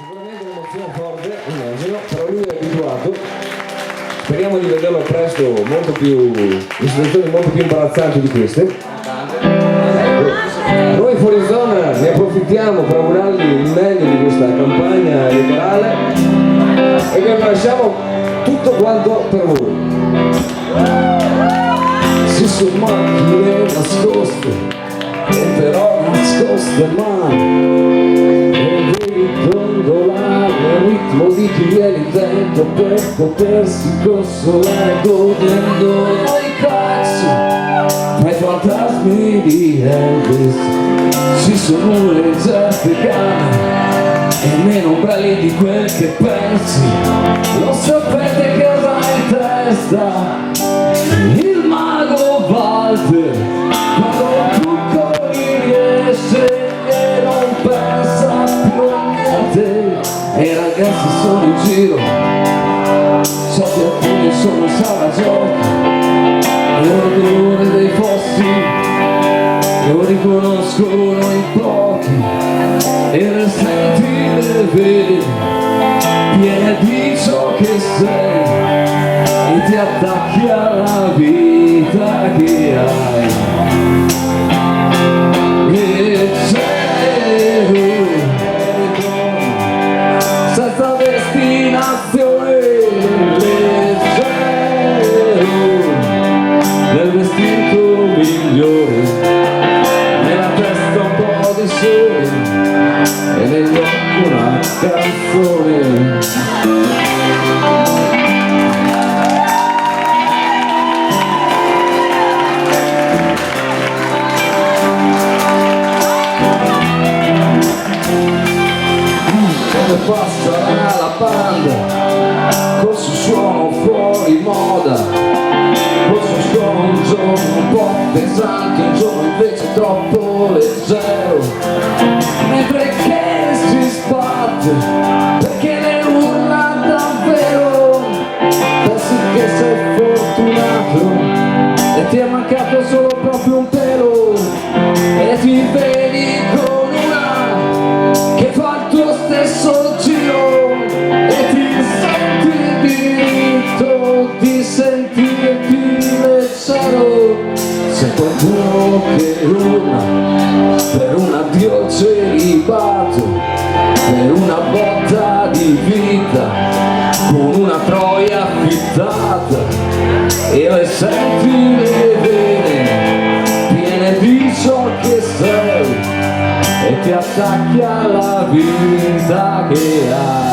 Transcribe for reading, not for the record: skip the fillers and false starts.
Sicuramente un'emozione forte, immagino, però lui è abituato. Speriamo di vederlo presto molto più, in situazioni molto più imbarazzanti di queste. Noi fuori zona ne approfittiamo per augurargli il meglio di questa campagna elettorale e che lasciamo tutto quanto per voi. Si sono macchine nascoste e però nascoste mai, e devi dondolare il ritmo di chi viene dentro per potersi consolare godendo dei cazzi. Ai fantasmi di Elvis ci sono le certe gambe e meno ombrelli di quel che pensi. Lo sapete che avrà in testa il mago Walter quando il trucco gli riesce e non pensa più a niente. E i ragazzi sono in giro, so che alcuni sono in sala giochi, l'odore dei fossi lo riconoscono in pochi e le senti le vedi piene di ciò che sei e ti attacchi alla vita che hai. E c'è senza destinazione nel vestito migliore, nella testa un po' di sole e negli occhi una canzone. Come passerà la banda col suo suono fuori moda, un giorno un po' pesante, un giorno invece troppo leggero, mentre che si sbatte perché le urla davvero. Pensi che sei fortunato e ti è mancato solo proprio un pelo e ti vedi con una che fa il tuo stesso giro e ti senti il diritto di sentirti leggero. C'è qualcuno che urla per un addio celibato, per una botta di vita con una troia affittata e le senti le vene piene di ciò che sei e ti attacchi alla vita che hai.